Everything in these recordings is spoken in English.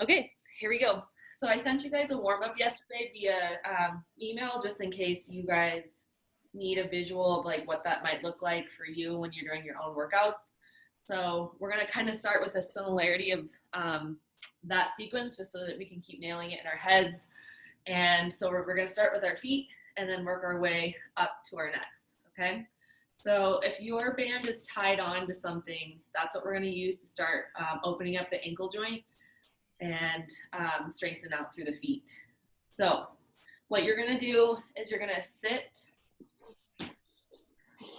Okay, here we go. So I sent you guys a warm up yesterday via email just in case you guys need a visual of like what that might look like for you when you're doing your own workouts. So we're gonna kind of start with the similarity of that sequence just so that we can keep nailing it in our heads. And so we're gonna start with our feet and then work our way up to our necks, okay? So if your band is tied on to something, that's what we're gonna use to start opening up the ankle joint and strengthen out through the feet. So what you're gonna do is you're gonna sit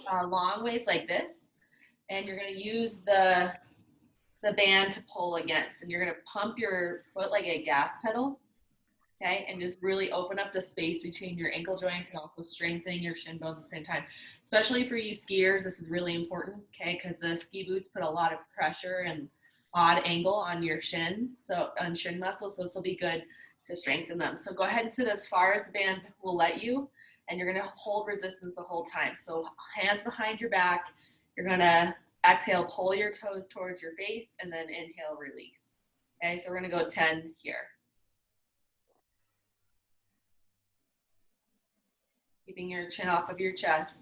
long ways like this, and you're gonna use the band to pull against, and you're gonna pump your foot like a gas pedal, okay, and just really open up the space between your ankle joints and also strengthening your shin bones at the same time. Especially for you skiers, this is really important, okay, because the ski boots put a lot of pressure and odd angle on your shin, so on shin muscles, so this will be good to strengthen them. So go ahead and sit as far as the band will let you, and you're gonna hold resistance the whole time. So hands behind your back, you're gonna exhale, pull your toes towards your face, and then inhale, release. Okay, so we're gonna go 10 here. Keeping your chin off of your chest.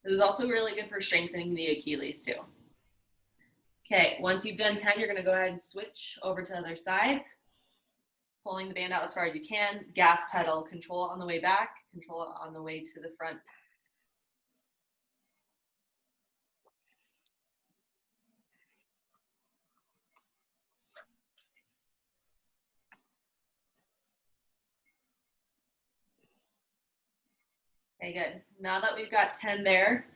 This is also really good for strengthening the Achilles too. Okay, once you've done 10, you're gonna go ahead and switch over to the other side, pulling the band out as far as you can, gas pedal, control it on the way back, control it on the way to the front. Okay, good. Now that we've got 10 there,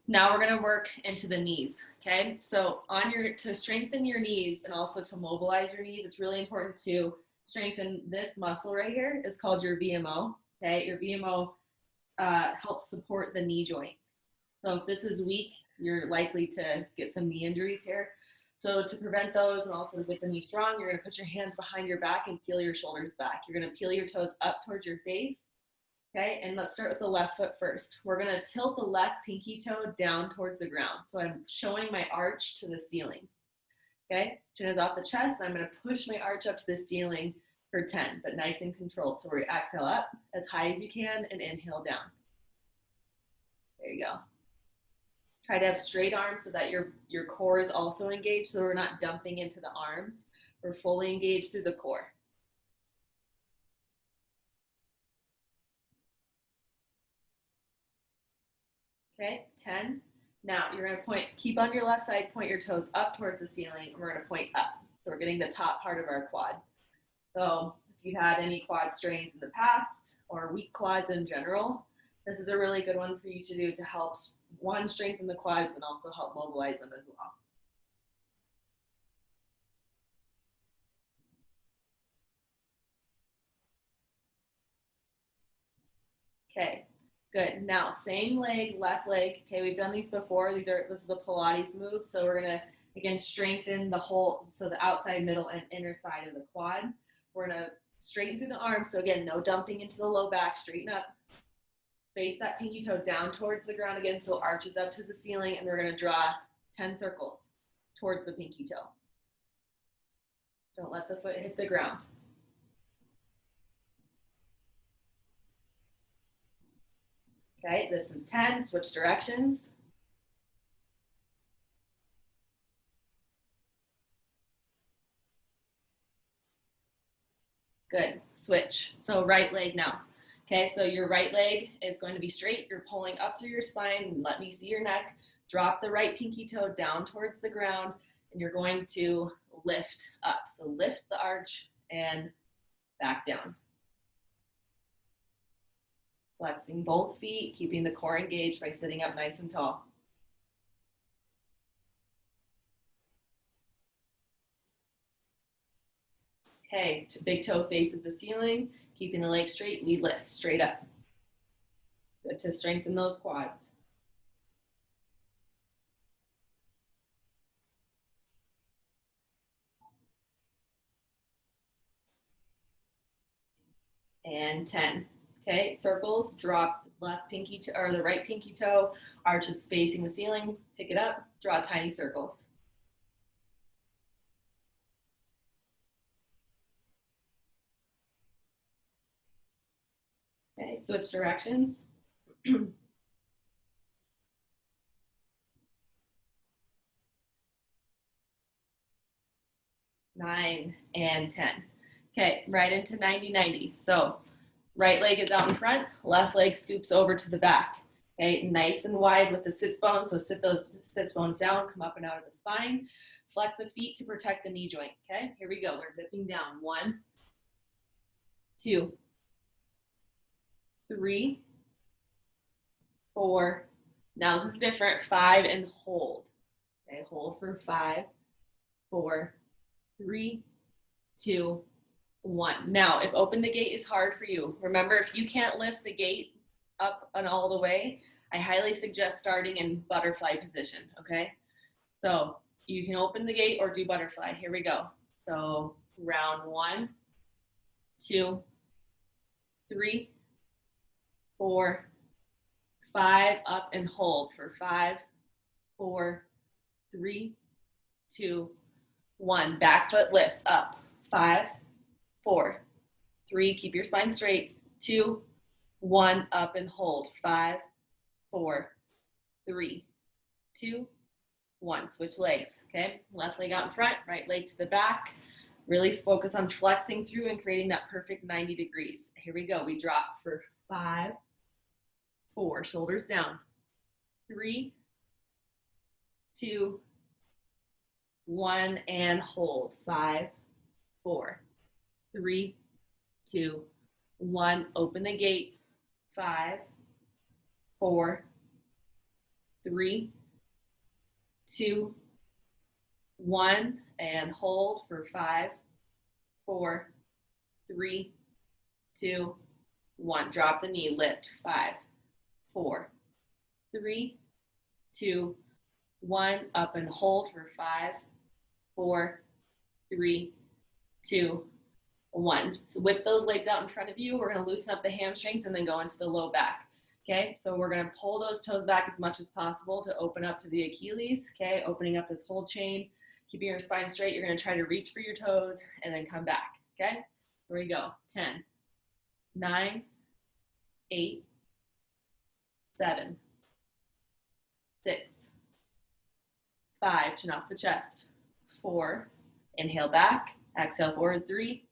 now we're gonna work into the knees, okay? So to strengthen your knees and also to mobilize your knees, it's really important to strengthen this muscle right here. It's called your VMO, okay? Your VMO helps support the knee joint. So if this is weak, you're likely to get some knee injuries here. So to prevent those and also to get the knee strong, you're gonna put your hands behind your back and peel your shoulders back. You're gonna peel your toes up towards your face. Okay, and let's start with the left foot first. We're gonna tilt the left pinky toe down towards the ground. So I'm showing my arch to the ceiling. Okay, chin is off the chest, and I'm gonna push my arch up to the ceiling for 10, but nice and controlled. So we exhale up as high as you can and inhale down. There you go. Try to have straight arms so that your core is also engaged, so we're not dumping into the arms. We're fully engaged through the core. Okay, 10. Now you're gonna keep on your left side, point your toes up towards the ceiling, and we're gonna point up. So we're getting the top part of our quad. So if you've had any quad strains in the past or weak quads in general, this is a really good one for you to do to help, one, strengthen the quads and also help mobilize them as well. Okay, good. Now, same leg, left leg. Okay, we've done these before. This is a Pilates move. So we're gonna, again, strengthen the whole, so the outside, middle, and inner side of the quad. We're gonna straighten through the arms. So again, no dumping into the low back, straighten up. Face that pinky toe down towards the ground again, so arches up to the ceiling, and we're gonna draw 10 circles towards the pinky toe. Don't let the foot hit the ground. Okay, this is 10, switch directions. Good, switch. So right leg now. Okay, so your right leg is going to be straight. You're pulling up through your spine. Let me see your neck. Drop the right pinky toe down towards the ground, and you're going to lift up. So lift the arch and back down. Flexing both feet, keeping the core engaged by sitting up nice and tall. Okay, big toe faces the ceiling, keeping the leg straight, we lift straight up. Good to strengthen those quads. And 10. Okay, circles, drop left pinky toe or the right pinky toe, arch is facing the ceiling, pick it up, draw tiny circles. Okay, switch directions. 9 and 10. Okay, right into 90-90. So right leg is out in front, left leg scoops over to the back. Okay, nice and wide with the sits bones. So sit those sits bones down, come up and out of the spine. Flex the feet to protect the knee joint. Okay, here we go. We're dipping down. 1, 2, 3, 4. Now this is different. 5 and hold. Okay, hold for 5, 4, 3, 2, 1. Now, if open the gate is hard for you, remember if you can't lift the gate up and all the way, I highly suggest starting in butterfly position, okay? So you can open the gate or do butterfly. Here we go. So round 1, 2, 3, 4, 5, up and hold for 5, 4, 3, 2, 1. Back foot lifts up. 5, 4, 3, keep your spine straight. 2, 1, up and hold. 5, 4, 3, 2, 1. Switch legs, okay? Left leg out in front, right leg to the back. Really focus on flexing through and creating that perfect 90 degrees. Here we go. We drop for 5, 4, shoulders down. 3, 2, 1, and hold. 5, 4, 3, 2, 1. Open the gate. 5, 4, 3, 2, 1, and hold for 5, 4, 3, 2, 1. Drop the knee, lift. 5, 4, 3, 2, 1. Up and hold for 5, 4, 3, 2, 1. So whip those legs out in front of you. We're going to loosen up the hamstrings and then go into the low back. Okay, so we're going to pull those toes back as much as possible to open up to the Achilles. Okay, opening up this whole chain, keeping your spine straight. You're going to try to reach for your toes and then come back. Okay, here we go. 10, 9, 8, 7, 6, 5, chin off the chest. 4, inhale back, exhale forward. 3,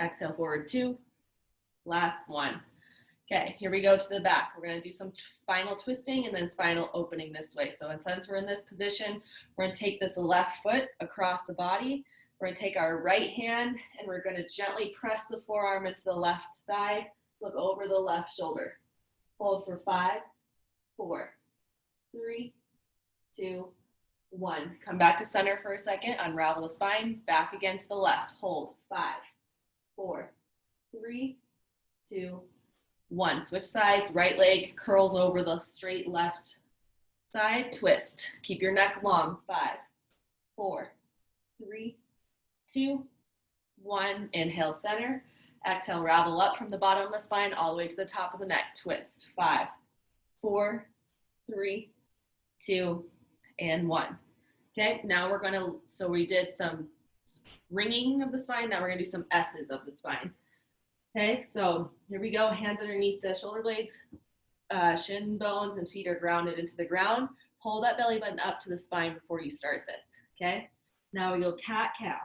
exhale forward. 2, last 1. Okay, here we go to the back. We're going to do some spinal twisting and then spinal opening this way. So since we're in this position, we're going to take this left foot across the body. We're going to take our right hand and we're going to gently press the forearm into the left thigh. Look over the left shoulder. Hold for 5, 4, 3, 2, 1. Come back to center for a second. Unravel the spine. Back again to the left. Hold. 5, 4, 3, 2, 1. Switch sides. Right leg curls over the straight left side. Twist. Keep your neck long. 5, 4, 3, 2, 1. Inhale center. Exhale, ravel up from the bottom of the spine all the way to the top of the neck. Twist. 5, 4, 3, 2, and 1. Okay, now we're going to, so we did some ringing of the spine. Now we're going to do some S's of the spine. Okay, so here we go. Hands underneath the shoulder blades, shin bones and feet are grounded into the ground. Pull that belly button up to the spine before you start this. Okay, now we go cat-cow,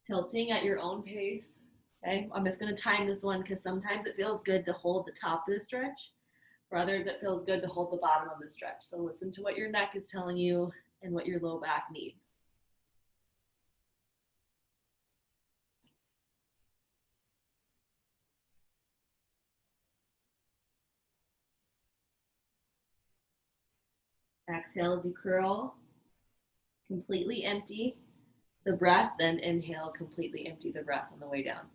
tilting at your own pace. Okay, I'm just going to time this one because sometimes it feels good to hold the top of the stretch. For others, it feels good to hold the bottom of the stretch. So listen to what your neck is telling you and what your low back needs. Exhale as you curl, completely empty the breath, then inhale, completely empty the breath on the way down.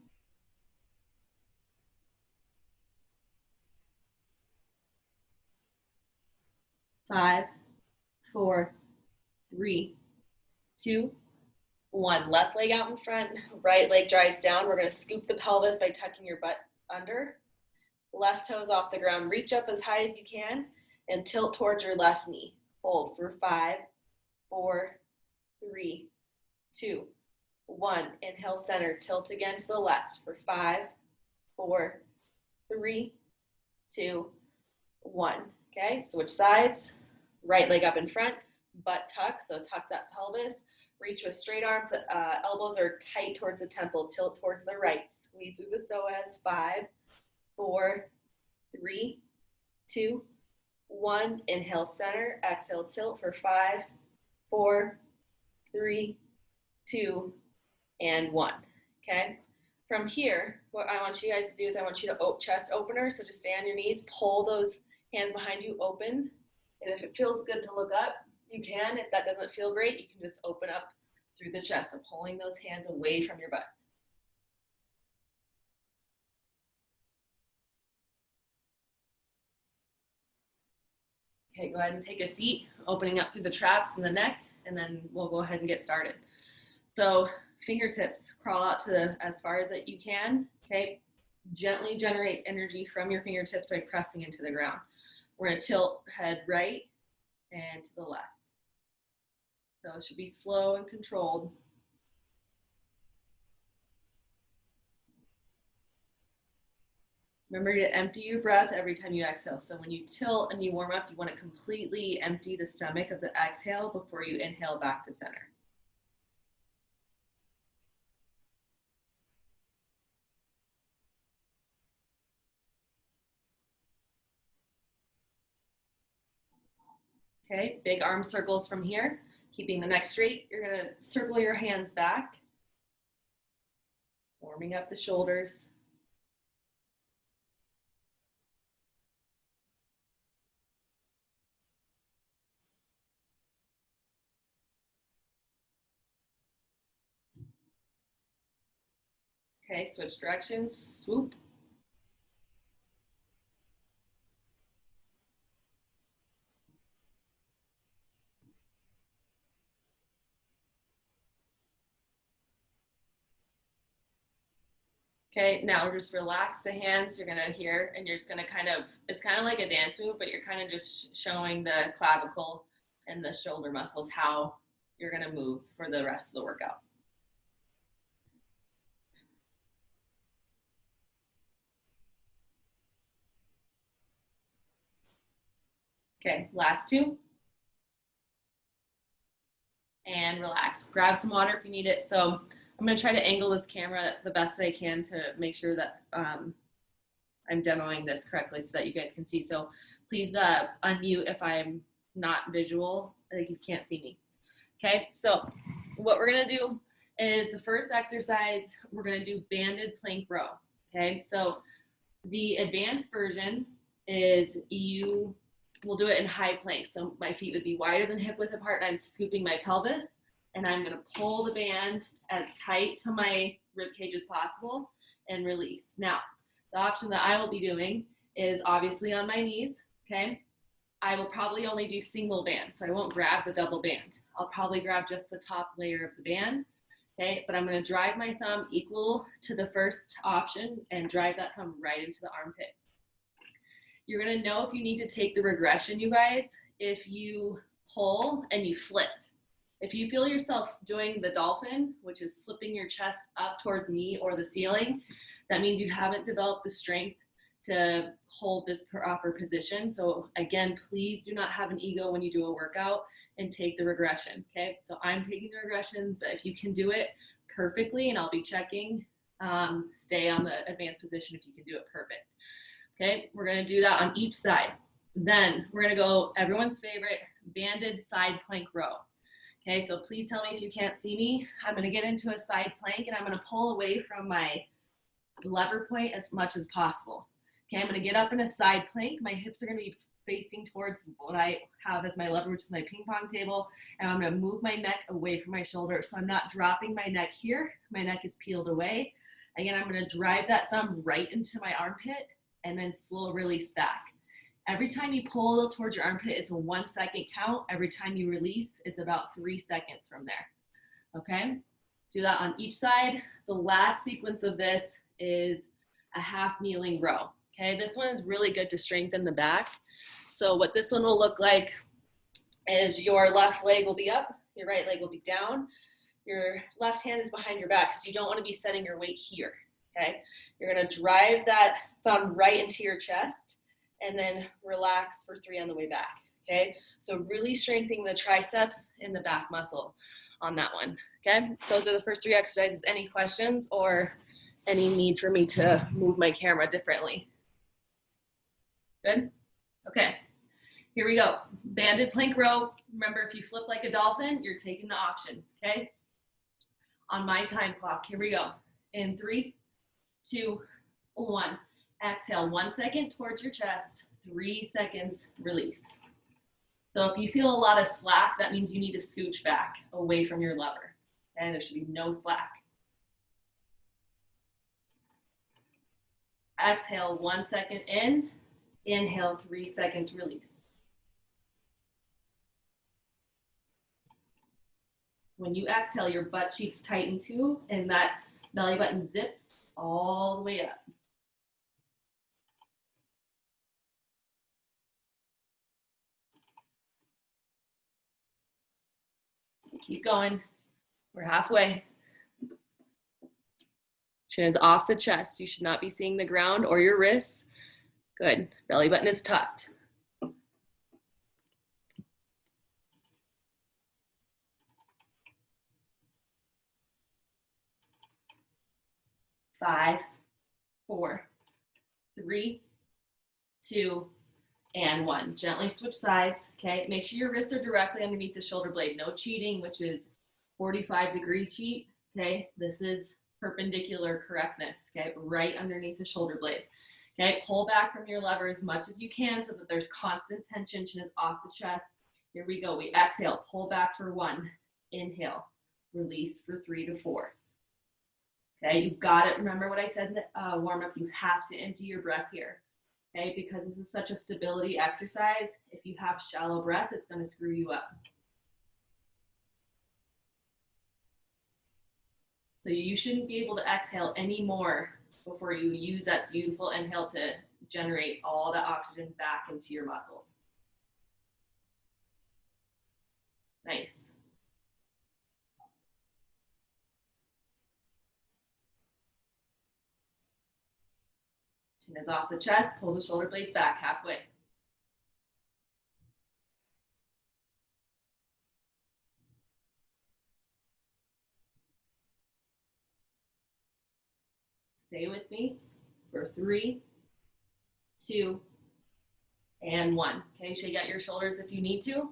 Five, 4, 3, 2, 1. Left leg out in front, right leg drives down. We're going to scoop the pelvis by tucking your butt under. Left toes off the ground. Reach up as high as you can and tilt towards your left knee. Hold for 5, 4, 3, 2, 1. Inhale, center. Tilt again to the left for 5, 4, 3, 2, 1. Okay, switch sides. Right leg up in front, butt tuck, so tuck that pelvis. Reach with straight arms, elbows are tight towards the temple. Tilt towards the right. Squeeze through the psoas. 5, 4, 3, 2, 1. Inhale, center. Exhale, tilt for 5, 4, 3, 2, and 1. Okay. From here, what I want you guys to do is I want you to chest opener. So just stay on your knees, pull those hands behind you open. And if it feels good to look up, you can. If that doesn't feel great, you can just open up through the chest. So pulling those hands away from your butt. Okay, go ahead and take a seat, opening up through the traps and the neck, and then we'll go ahead and get started. So fingertips, crawl out to as far as that you can. Okay, gently generate energy from your fingertips by pressing into the ground. We're gonna tilt head right and to the left. So it should be slow and controlled. Remember to empty your breath every time you exhale. So when you tilt and you warm up, you want to completely empty the stomach of the exhale before you inhale back to center. Okay, big arm circles from here. Keeping the neck straight, you're going to circle your hands back, warming up the shoulders. Okay, switch directions, swoop. Okay, now just relax the hands. You're gonna hear, and you're just gonna it's kind of like a dance move, but you're kind of just showing the clavicle and the shoulder muscles how you're gonna move for the rest of the workout. Okay, last 2. And relax. Grab some water if you need it. So I'm gonna try to angle this camera the best I can to make sure that I'm demoing this correctly so that you guys can see. So please unmute if I'm not visual, like you can't see me. Okay, so what we're gonna do is the first exercise, we're gonna do banded plank row. Okay, so the advanced version is we'll do it in high plank. So my feet would be wider than hip width apart, and I'm scooping my pelvis, and I'm gonna pull the band as tight to my rib cage as possible and release. Now, the option that I will be doing is obviously on my knees, okay? I will probably only do single band, so I won't grab the double band. I'll probably grab just the top layer of the band, okay? But I'm gonna drive my thumb equal to the first option and drive that thumb right into the armpit. You're gonna know if you need to take the regression, you guys, if you pull and you flip. If you feel yourself doing the dolphin, which is flipping your chest up towards me or the ceiling, that means you haven't developed the strength to hold this proper position. So again, please do not have an ego when you do a workout and take the regression, okay? So I'm taking the regression, but if you can do it perfectly, and I'll be checking, stay on the advanced position if you can do it perfect. Okay, we're gonna do that on each side. Then we're gonna go everyone's favorite banded side plank row. Okay, so please tell me if you can't see me. I'm gonna get into a side plank and I'm gonna pull away from my lever point as much as possible. Okay, I'm gonna get up in a side plank. My hips are gonna be facing towards what I have as my lever, which is my ping pong table. And I'm gonna move my neck away from my shoulder. So I'm not dropping my neck here. My neck is peeled away. Again, I'm gonna drive that thumb right into my armpit and then slow release back. Every time you pull towards your armpit, it's a 1 second count. Every time you release, it's about 3 seconds from there. Okay? Do that on each side. The last sequence of this is a half kneeling row. Okay, this one is really good to strengthen the back. So what this one will look like is your left leg will be up, your right leg will be down, your left hand is behind your back because you don't want to be setting your weight here. Okay, you're going to drive that thumb right into your chest and then relax for 3 on the way back. Okay, so really strengthening the triceps and the back muscle on that one. Okay, those are the first 3 exercises. Any questions or any need for me to move my camera differently? Good? Okay, here we go. Banded plank row. Remember, if you flip like a dolphin, you're taking the option, okay? On my time clock, here we go. In 3, 2, 1. Exhale, 1 second towards your chest, 3 seconds, release. So if you feel a lot of slack, that means you need to scooch back away from your lever. Okay, there should be no slack. Exhale, 1 second in. Inhale, 3 seconds, release. When you exhale, your butt cheeks tighten too, and that belly button zips all the way up. Keep going. We're halfway. Chin is off the chest. You should not be seeing the ground or your wrists. Good. Belly button is tucked. 5, 4, 3, 2, and 1. Gently switch sides, okay? Make sure your wrists are directly underneath the shoulder blade. No cheating, which is 45-degree cheat, okay? This is perpendicular correctness, okay? Right underneath the shoulder blade. Okay, pull back from your lever as much as you can so that there's constant tension. Chin is off the chest. Here we go. We exhale, pull back for 1. Inhale, release for 3 to 4. Okay, you got it. Remember what I said in the warm-up. You have to empty your breath here. Okay, because this is such a stability exercise. If you have shallow breath, it's going to screw you up. So you shouldn't be able to exhale anymore before you use that beautiful inhale to generate all the oxygen back into your muscles. Nice. Chin is off the chest, pull the shoulder blades back halfway. Stay with me for 3, 2, and 1. Okay, shake out your shoulders if you need to.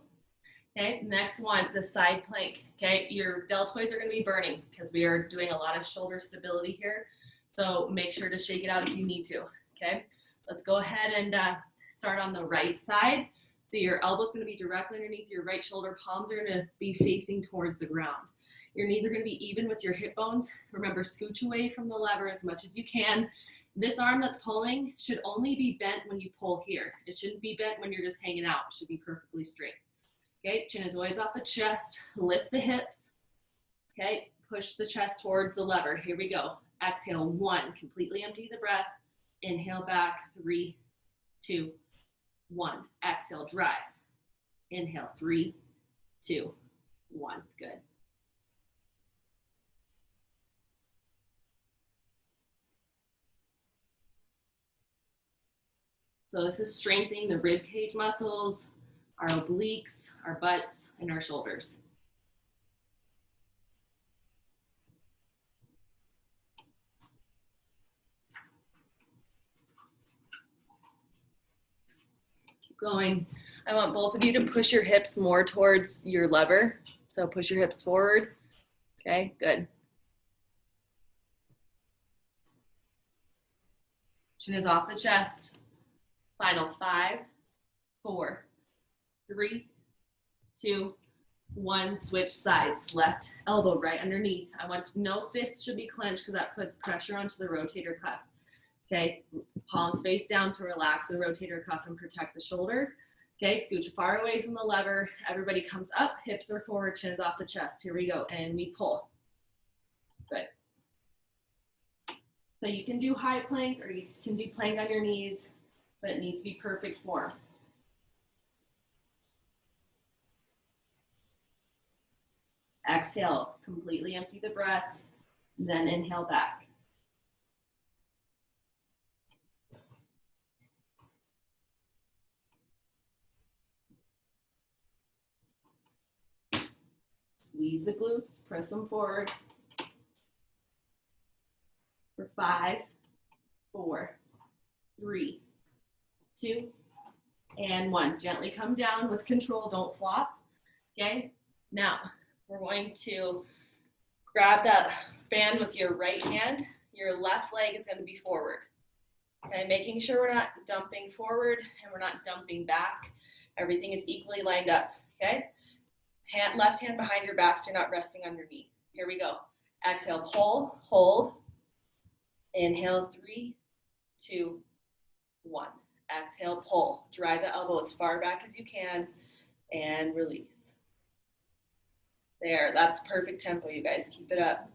Okay, next one, the side plank. Okay, your deltoids are going to be burning because we are doing a lot of shoulder stability here. So make sure to shake it out if you need to. Okay, let's go ahead and start on the right side. So your elbow's going to be directly underneath your right shoulder. Palms are going to be facing towards the ground. Your knees are going to be even with your hip bones. Remember, scooch away from the lever as much as you can. This arm that's pulling should only be bent when you pull here. It shouldn't be bent when you're just hanging out. It should be perfectly straight. Okay, chin is always off the chest. Lift the hips. Okay, push the chest towards the lever. Here we go. Exhale, 1. Completely empty the breath. Inhale back, 3, 2, 1. Exhale, drive. Inhale, 3, 2, 1. Good. So this is strengthening the rib cage muscles, our obliques, our butts, and our shoulders. Keep going. I want both of you to push your hips more towards your lever. So push your hips forward. Okay, good. Chin is off the chest. Final 5, 4, 3, 2, 1. Switch sides. Left elbow right underneath. I want no fists should be clenched because that puts pressure onto the rotator cuff. Okay, palms face down to relax the rotator cuff and protect the shoulder. Okay, scooch far away from the lever. Everybody comes up, hips are forward, chin's off the chest. Here we go, and we pull. Good. So you can do high plank or you can do plank on your knees, but it needs to be perfect form. Exhale, completely empty the breath, then inhale back. Squeeze the glutes, press them forward. For 5, 4, 3, 2, and 1. Gently come down with control, don't flop. Okay, now we're going to grab that band with your right hand. Your left leg is going to be forward. Okay, making sure we're not dumping forward and we're not dumping back. Everything is equally lined up. Okay, left hand behind your back so you're not resting on your knee. Here we go. Exhale, pull, hold. Inhale, 3, 2, 1. Exhale, pull. Drive the elbow as far back as you can and release. There, that's perfect tempo, you guys. Keep it up.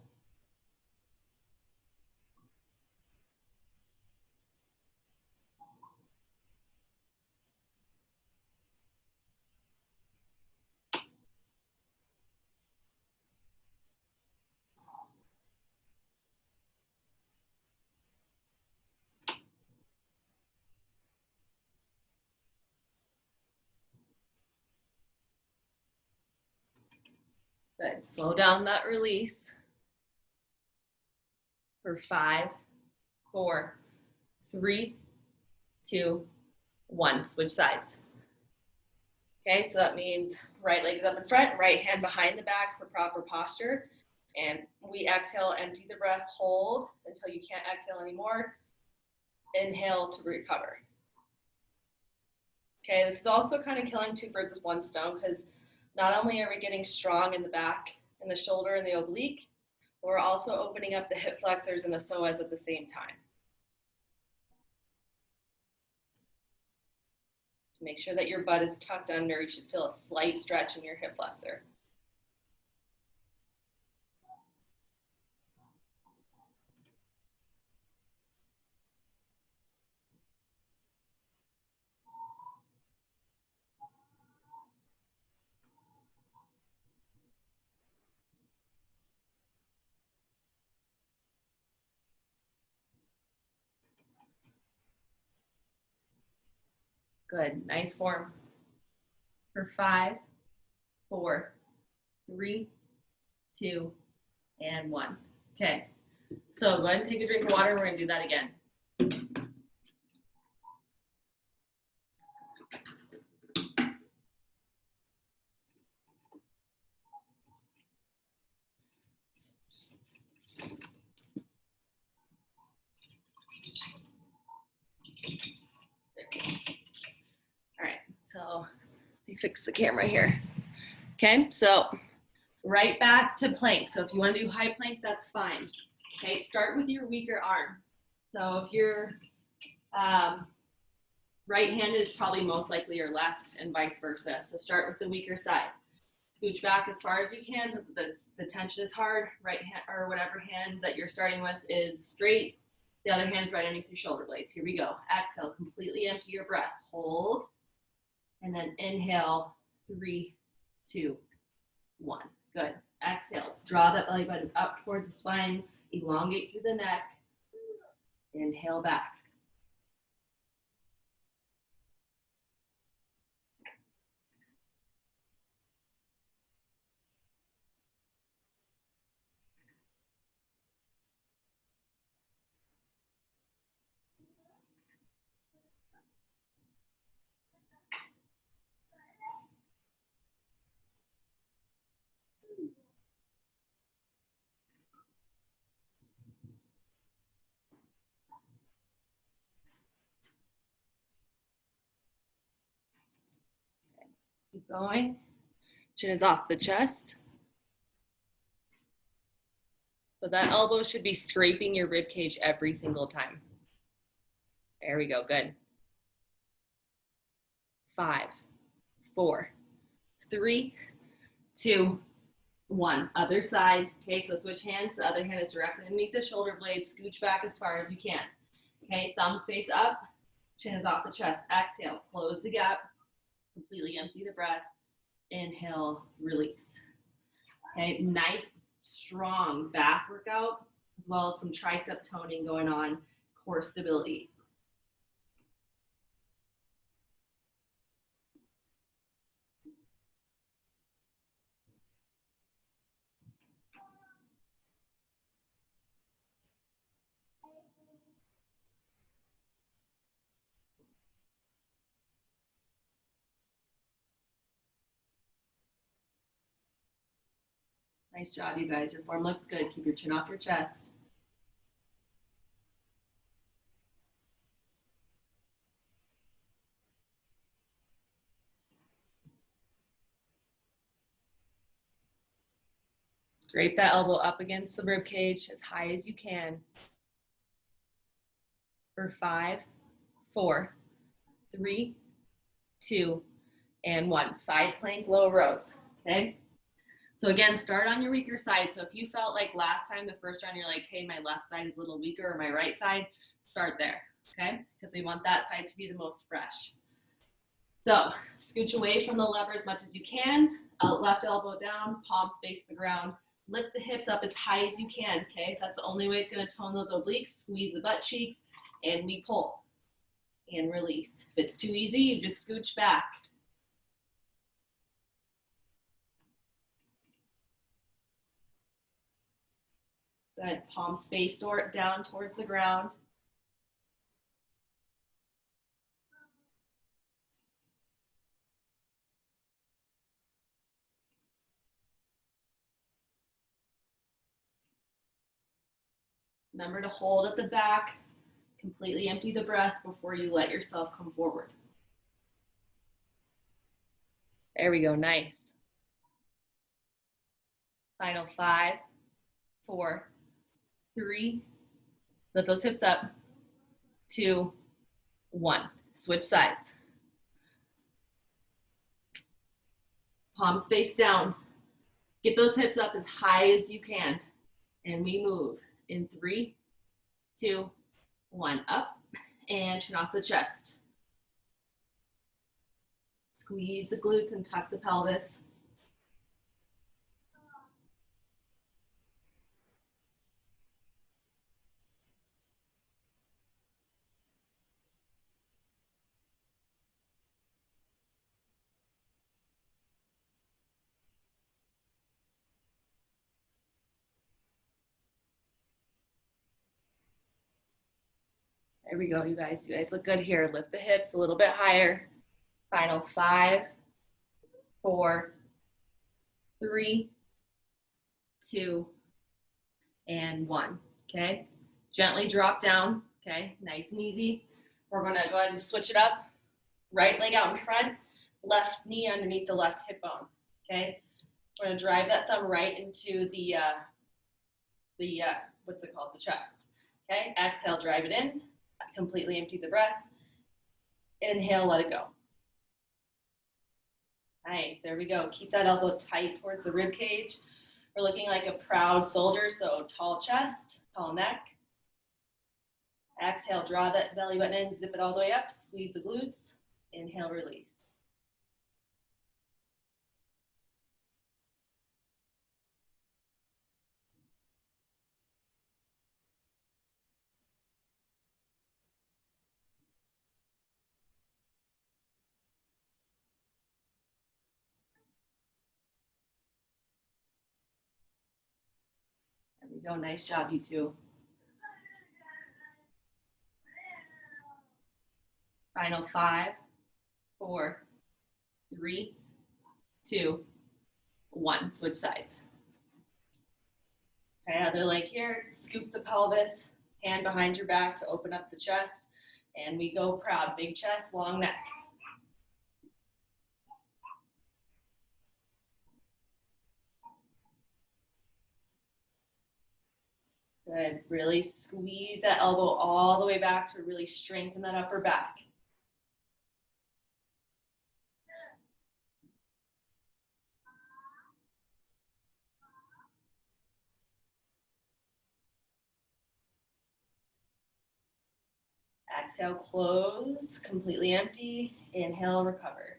Good. Slow down that release. For 5, 4, 3, 2, 1. Switch sides. Okay, so that means right leg is up in front, right hand behind the back for proper posture. And we exhale, empty the breath, hold until you can't exhale anymore. Inhale to recover. Okay, this is also kind of killing 2 birds with 1 stone because not only are we getting strong in the back, in the shoulder, and the oblique, but we're also opening up the hip flexors and the psoas at the same time. To make sure that your butt is tucked under, you should feel a slight stretch in your hip flexor. Good, nice form. For 5, 4, 3, 2, and 1. Okay, so go ahead and take a drink of water. We're gonna do that again. All right, so let me fix the camera here. Okay, so right back to plank. So if you want to do high plank, that's fine. Okay, start with your weaker arm. So if your right hand is probably most likely your left and vice versa. So start with the weaker side. Scooch back as far as you can so that the tension is hard. Right hand or whatever hand that you're starting with is straight. The other hand's right underneath your shoulder blades. Here we go. Exhale, completely empty your breath. Hold. And then inhale, 3, 2, 1. Good. Exhale. Draw that belly button up towards the spine. Elongate through the neck. Inhale back. Keep going. Chin is off the chest. So that elbow should be scraping your rib cage every single time. There we go. Good. 5, 4, 3, 2, 1. Other side. Okay, so switch hands. The other hand is directly underneath the shoulder blade. Scooch back as far as you can. Okay, thumbs face up. Chin is off the chest. Exhale, close the gap. Completely empty the breath. Inhale, release. Okay, nice, strong back workout, as well as some tricep toning going on, core stability. Nice job, you guys. Your form looks good. Keep your chin off your chest. Scrape that elbow up against the rib cage as high as you can. For 5, 4, 3, 2, and 1. Side plank, low rows. Okay? So again, start on your weaker side. So if you felt like last time, the first round, you're like, hey, my left side is a little weaker, or my right side, start there, okay? Because we want that side to be the most fresh. So scooch away from the lever as much as you can. Left elbow down, palms face the ground. Lift the hips up as high as you can, okay? That's the only way it's gonna tone those obliques. Squeeze the butt cheeks, and we pull and release. If it's too easy, you just scooch back. Good, palms face down towards the ground. Remember to hold at the back, completely empty the breath before you let yourself come forward. There we go, nice. Final 5, 4, 3, lift those hips up, 2, 1. Switch sides. Palms face down. Get those hips up as high as you can. And we move in 3, 2, 1. Up and chin off the chest. Squeeze the glutes and tuck the pelvis. There we go, you guys. You guys look good here. Lift the hips a little bit higher. Final 5, 4, 3, 2, and 1. Okay? Gently drop down. Okay? Nice and easy. We're going to go ahead and switch it up. Right leg out in front, left knee underneath the left hip bone. Okay? We're going to drive that thumb right into the what's it called? The chest. Okay? Exhale, drive it in. Completely empty the breath. Inhale, let it go. Nice, there we go. Keep that elbow tight towards the rib cage. We're looking like a proud soldier, so tall chest, tall neck. Exhale, draw that belly button in, zip it all the way up, squeeze the glutes. Inhale, release. There we go, nice job, you two. Final 5, 4, 3, 2, 1. Switch sides. Okay, other leg here. Scoop the pelvis, hand behind your back to open up the chest. And we go proud. Big chest, long neck. Good. Really squeeze that elbow all the way back to really strengthen that upper back. Exhale, close, completely empty. Inhale, recover.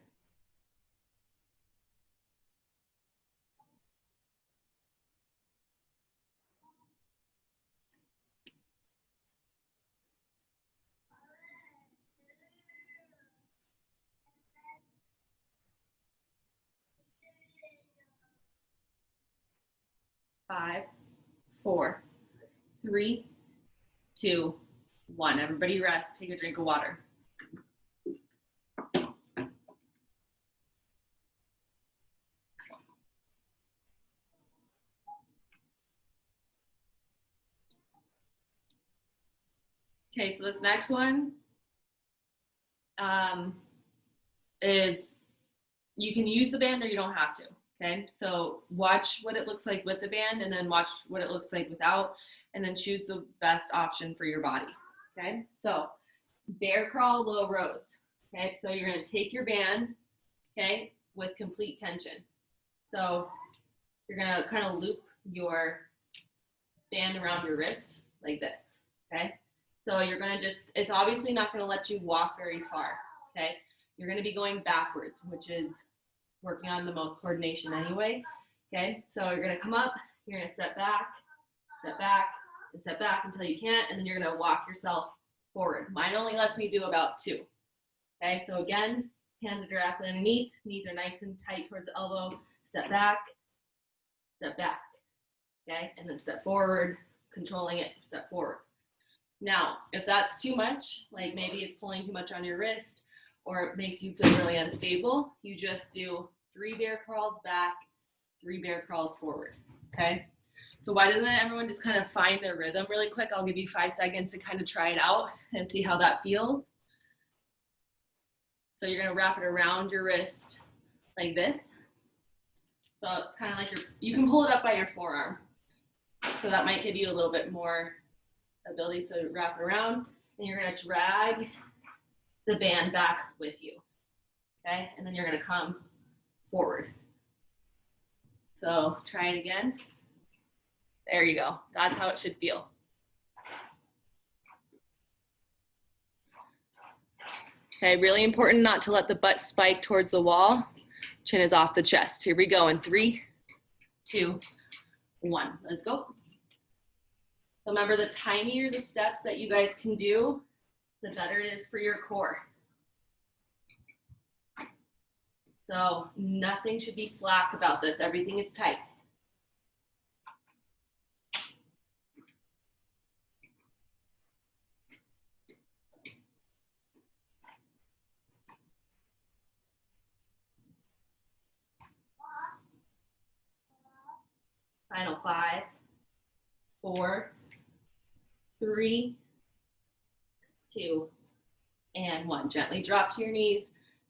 Five, four, three, two, one. Everybody rest. Take a drink of water. Okay, so this next one is you can use the band or you don't have to. Okay, so watch what it looks like with the band and then watch what it looks like without, and then choose the best option for your body. Okay, so bear crawl, low rows. Okay, so you're gonna take your band, okay, with complete tension. So you're gonna kind of loop your band around your wrist like this, okay? So you're gonna it's obviously not gonna let you walk very far, okay? You're gonna be going backwards, which is working on the most coordination anyway, okay? So you're gonna come up, you're gonna step back, and step back until you can't, and then you're gonna walk yourself forward. Mine only lets me do about 2, okay? So again, hands are directly underneath, knees are nice and tight towards the elbow, step back, okay? And then step forward, controlling it, step forward. Now, if that's too much, like maybe it's pulling too much on your wrist or it makes you feel really unstable, you just do 3 bear crawls back, 3 bear crawls forward, okay? So why doesn't everyone just kind of find their rhythm really quick? I'll give you 5 seconds to kind of try it out and see how that feels. So you're gonna wrap it around your wrist like this. So it's kind of like you can pull it up by your forearm. So that might give you a little bit more ability. So wrap it around and you're gonna drag the band back with you, okay? And then you're gonna come forward. So try it again. There you go. That's how it should feel. Okay, really important not to let the butt spike towards the wall. Chin is off the chest. Here we go in 3, 2, 1. Let's go. So remember, the tinier the steps that you guys can do, the better it is for your core. So nothing should be slack about this. Everything is tight. Final 5, 4, 3, 2, and 1. Gently drop to your knees,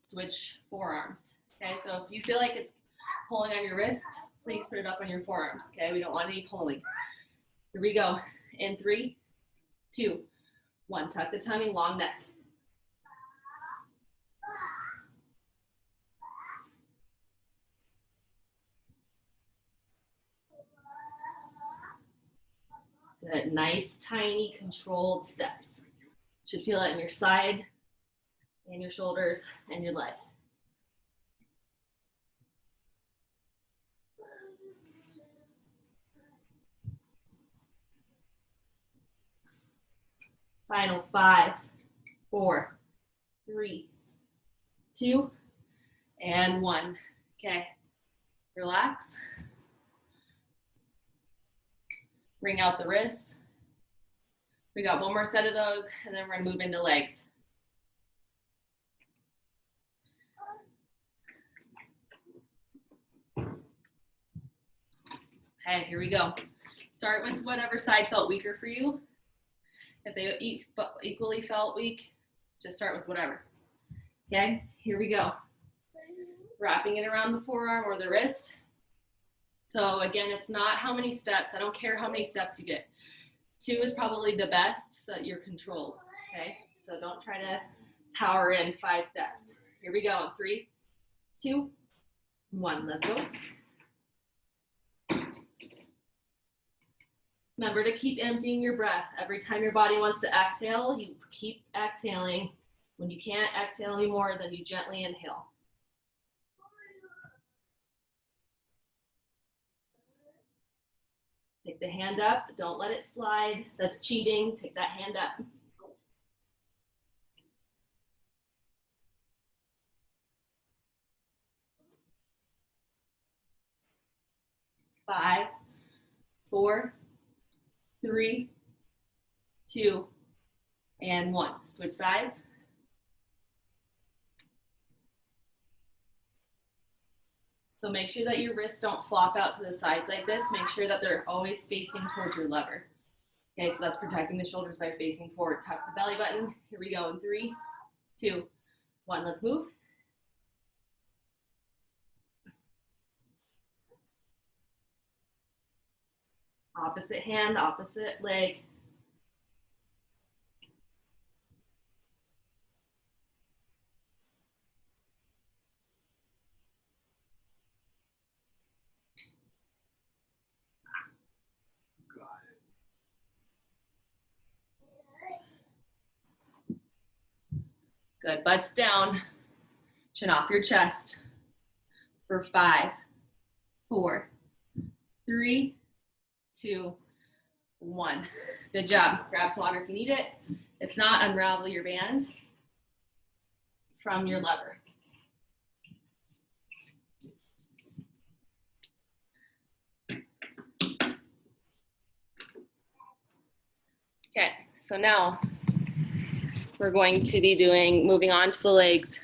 switch forearms. Okay, so if you feel like it's pulling on your wrist, please put it up on your forearms. Okay, we don't want any pulling. Here we go. In 3, 2, 1. Tuck the tummy, long neck. Good, nice, tiny, controlled steps. Should feel it in your side, and your shoulders, and your legs. Final 5, 4, 3, 2, and 1. Okay, relax. Bring out the wrists. We got one more set of those, and then we're gonna move into legs. Okay, here we go. Start with whatever side felt weaker for you. If they equally felt weak, just start with whatever. Okay, here we go. Wrapping it around the forearm or the wrist. So again, it's not how many steps. I don't care how many steps you get. 2 is probably the best so that you're controlled, okay? So don't try to power in 5 steps. Here we go, 3, 2, 1, let's go. Remember to keep emptying your breath. Every time your body wants to exhale, you keep exhaling. When you can't exhale anymore, then you gently inhale. Pick the hand up. Don't let it slide. That's cheating. Pick that hand up. 5, 4, 3, 2, and 1. Switch sides. So make sure that your wrists don't flop out to the sides like this. Make sure that they're always facing towards your lever. Okay, so that's protecting the shoulders by facing forward. Tuck the belly button. Here we go in 3, 2, 1. Let's move. Opposite hand, opposite leg. Good, butts down. Chin off your chest. For 5, 4, 3, 2, 1. Good job. Grab some water if you need it. If not, unravel your band from your lever. Okay, so now we're going to be moving on to the legs,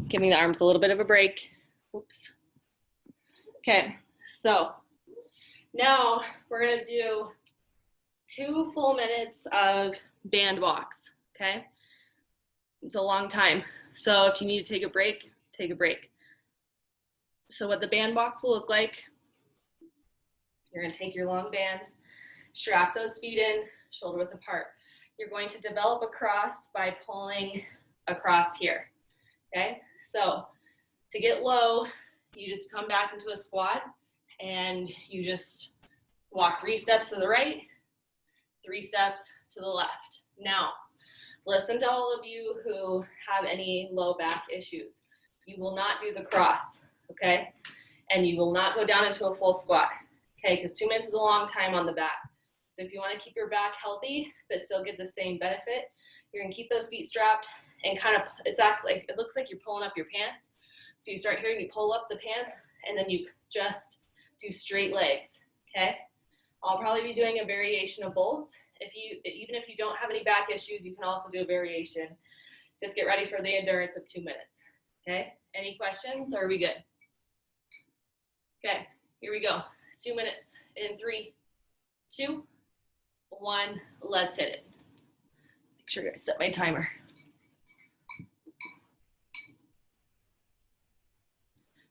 giving the arms a little bit of a break. Oops. Okay, so now we're gonna do 2 full minutes of band walks, okay? It's a long time. So if you need to take a break, take a break. So what the band walks will look like, you're gonna take your long band, strap those feet in, shoulder width apart. You're going to develop a cross by pulling across here, okay? So to get low, you just come back into a squat and you just walk 3 steps to the right, 3 steps to the left. Now, listen to all of you who have any low back issues. You will not do the cross, okay? And you will not go down into a full squat, okay? Because 2 minutes is a long time on the back. So if you want to keep your back healthy, but still get the same benefit, you're gonna keep those feet strapped and kind of, it looks like you're pulling up your pants. So you start here and you pull up the pants and then you just do straight legs, okay? I'll probably be doing a variation of both. Even if you don't have any back issues, you can also do a variation. Just get ready for the endurance of 2 minutes, okay? Any questions, or are we good? Okay, here we go. 2 minutes in 3, 2, 1, let's hit it. Make sure I set my timer.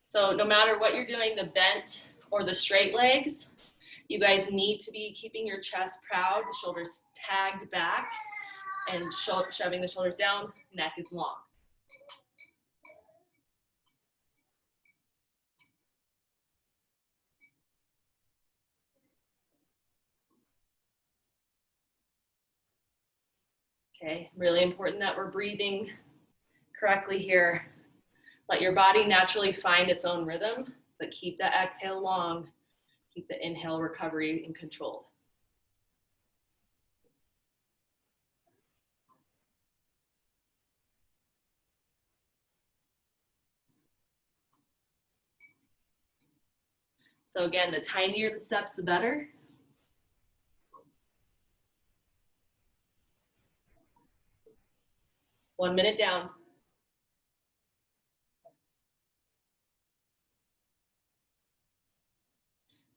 So no matter what you're doing, the bent or the straight legs, you guys need to be keeping your chest proud, the shoulders tagged back, and shoving the shoulders down, neck is long. Okay, really important that we're breathing correctly here. Let your body naturally find its own rhythm, but keep that exhale long. Keep the inhale recovery in control. So again, the tinier the steps, the better. One minute down.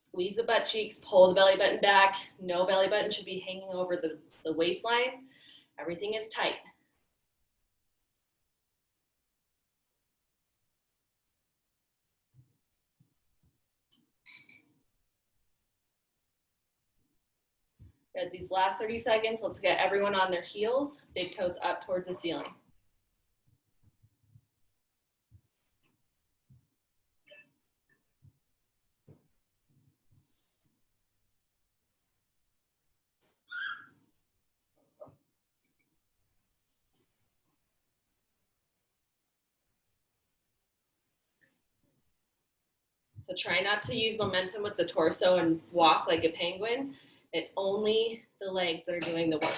Squeeze the butt cheeks, pull the belly button back. No belly button should be hanging over the waistline. Everything is tight. Good. These last 30 seconds, let's get everyone on their heels, big toes up towards the ceiling. So try not to use momentum with the torso and walk like a penguin. It's only the legs that are doing the work.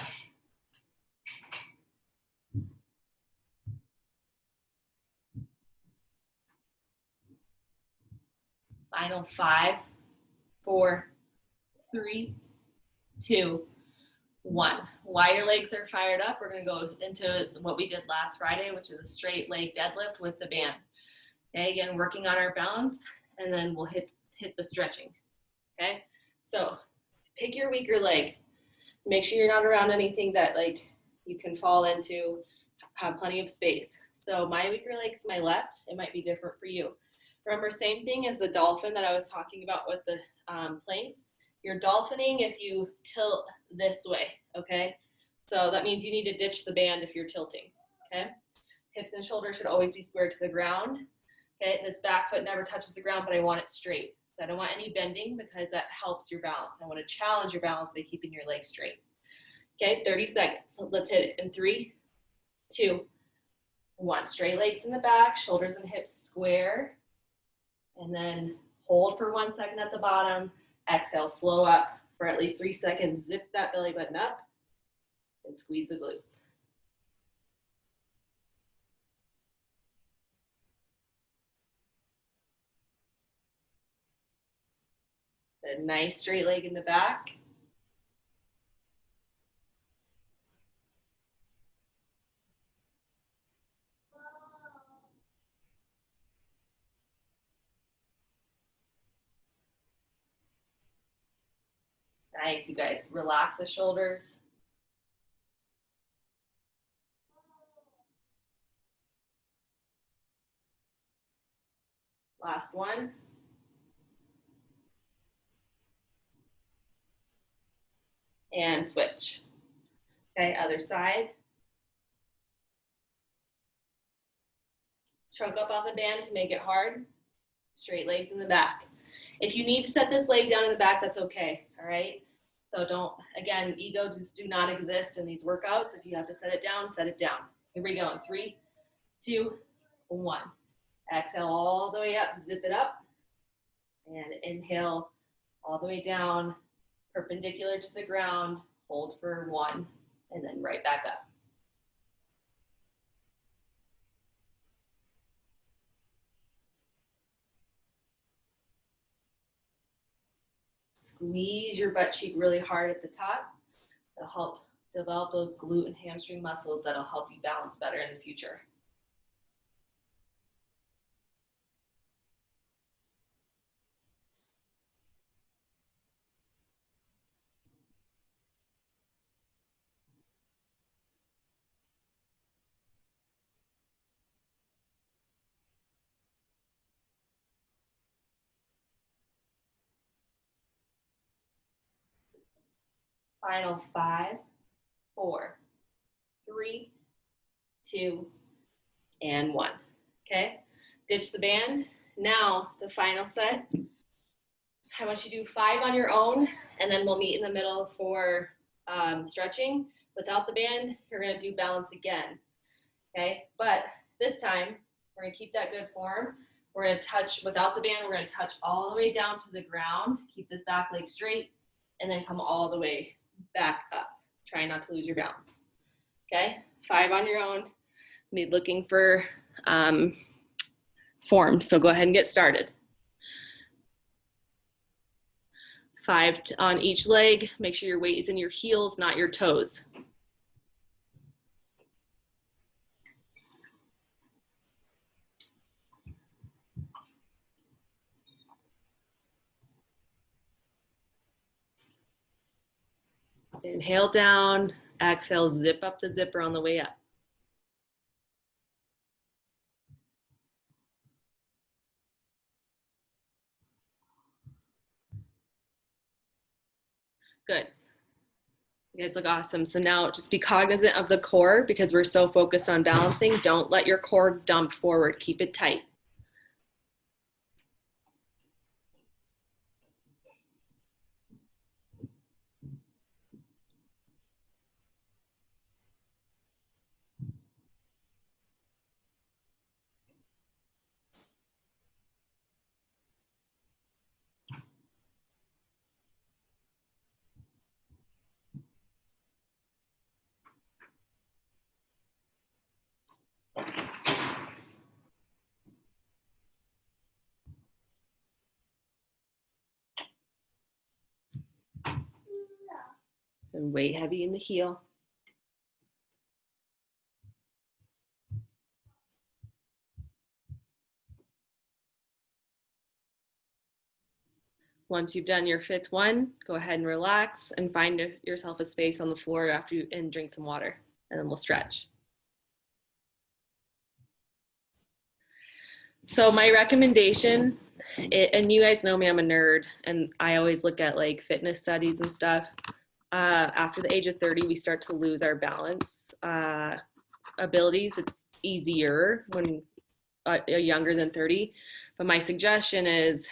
Final 5, 4, 3, 2, 1. While your legs are fired up, we're going to go into what we did last Friday, which is a straight leg deadlift with the band. Okay, again, working on our balance, and then we'll hit the stretching. Okay, so pick your weaker leg. Make sure you're not around anything that like you can fall into. Have plenty of space. So my weaker leg is my left. It might be different for you. Remember, same thing as the dolphin that I was talking about with the planks. You're dolphining if you tilt this way, okay? So that means you need to ditch the band if you're tilting, okay? Hips and shoulders should always be square to the ground, okay? This back foot never touches the ground, but I want it straight. So I don't want any bending because that helps your balance. I want to challenge your balance by keeping your legs straight. Okay, 30 seconds. So let's hit it in 3, 2, 1. Straight legs in the back, shoulders and hips square. And then hold for 1 second at the bottom. Exhale, slow up for at least 3 seconds. Zip that belly button up and squeeze the glutes. A nice straight leg in the back. Nice, you guys. Relax the shoulders. Last one. And switch. Okay, other side. Choke up on the band to make it hard. Straight legs in the back. If you need to set this leg down in the back, that's okay, all right? So don't, again, egos do not exist in these workouts. If you have to set it down, set it down. Here we go in 3, 2, 1. Exhale all the way up, zip it up. And inhale all the way down, perpendicular to the ground. Hold for 1, and then right back up. Squeeze your butt cheek really hard at the top. It'll help develop those glute and hamstring muscles that'll help you balance better in the future. Final 5, 4, 3, 2, and 1. Okay, ditch the band. Now the final set. I want you to do 5 on your own, and then we'll meet in the middle for stretching. Without the band, you're going to do balance again. Okay, but this time we're going to keep that good form. We're going to touch without the band. We're going to touch all the way down to the ground. Keep this back leg straight, and then come all the way back up. Try not to lose your balance. Okay, 5 on your own. Be looking for form. So go ahead and get started. 5 on each leg. Make sure your weight is in your heels, not your toes. Inhale down, exhale, zip up the zipper on the way up. Good. You guys look awesome. So now just be cognizant of the core because we're so focused on balancing. Don't let your core dump forward. Keep it tight. and weight heavy in the heel. Once you've done your 5th one, go ahead and relax and find yourself a space on the floor after you and drink some water, and then we'll stretch. So my recommendation, and you guys know me, I'm a nerd, and I always look at like fitness studies and stuff. After the age of 30, we start to lose our balance abilities. It's easier when younger than 30. But my suggestion is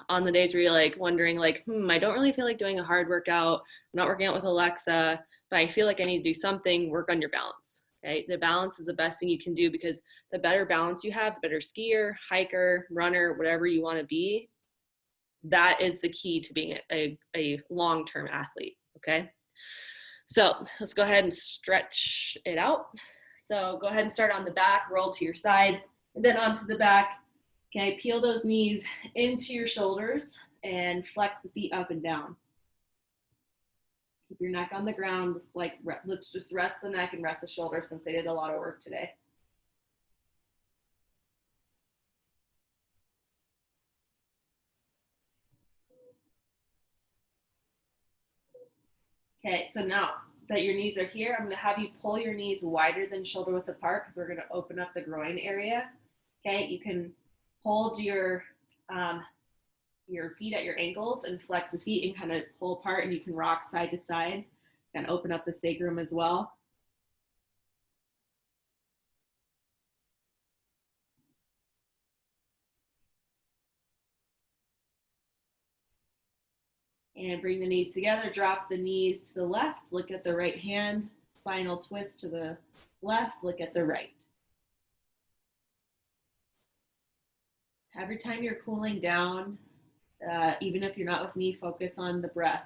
on the days where you're like wondering like, I don't really feel like doing a hard workout. I'm not working out with Alexa, but I feel like I need to do something, work on your balance. Okay. The balance is the best thing you can do, because the better balance you have, the better skier, hiker, runner, whatever you want to be. That is the key to being a long-term athlete. Okay. So let's go ahead and stretch it out. So go ahead and start on the back, roll to your side, and then onto the back. Okay, peel those knees into your shoulders and flex the feet up and down. Keep your neck on the ground. Let's just rest the neck and rest the shoulders, since I did a lot of work today. Okay, so now that your knees are here, I'm going to have you pull your knees wider than shoulder width apart, because we're going to open up the groin area. Okay, you can hold your feet at your ankles and flex the feet and kind of pull apart, and you can rock side to side and open up the sacrum as well. And bring the knees together, drop the knees to the left, look at the right hand, spinal twist to the left, look at the right. Every time you're cooling down, even if you're not with me, focus on the breath.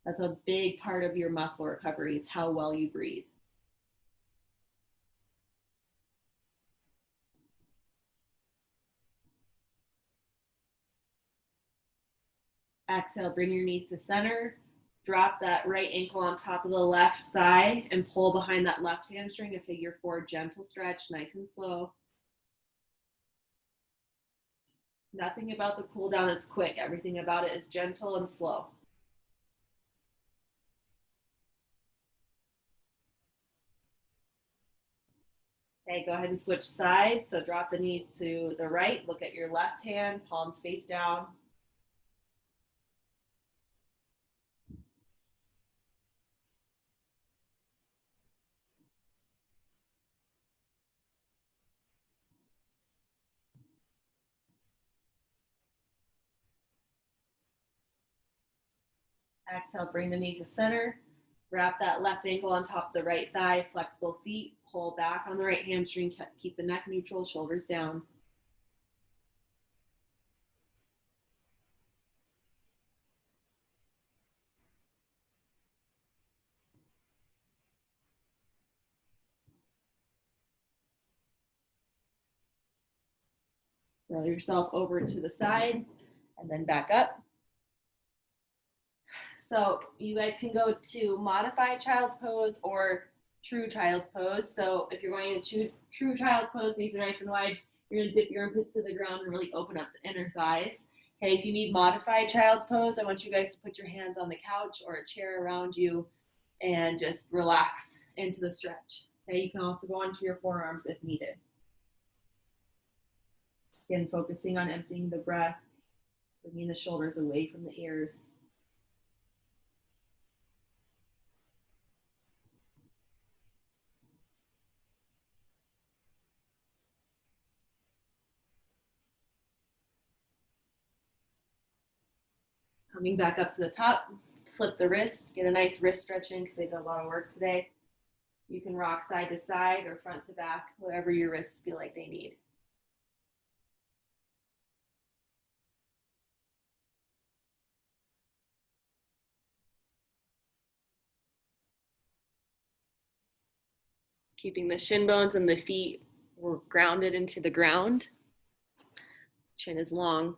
That's a big part of your muscle recovery, is how well you breathe. Exhale, bring your knees to center. Drop that right ankle on top of the left thigh and pull behind that left hamstring, a figure 4 gentle stretch, nice and slow. Nothing about the cool down is quick. Everything about it is gentle and slow. Okay, go ahead and switch sides. So drop the knees to the right. Look at your left hand, palms face down. Exhale, bring the knees to center. Wrap that left ankle on top of the right thigh, flexible feet, pull back on the right hamstring, keep the neck neutral, shoulders down. Roll yourself over to the side and then back up. So you guys can go to modified child's pose or true child's pose. So if you're going to true child's pose, knees are nice and wide, you're going to dip your armpits to the ground and really open up the inner thighs. Okay, if you need modified child's pose, I want you guys to put your hands on the couch or a chair around you and just relax into the stretch. Okay, you can also go onto your forearms if needed. Again, focusing on emptying the breath, bringing the shoulders away from the ears. Coming back up to the top, flip the wrist, get a nice wrist stretching because they did a lot of work today. You can rock side to side or front to back, whatever your wrists feel like they need. Keeping the shin bones and the feet grounded into the ground. Chin is long.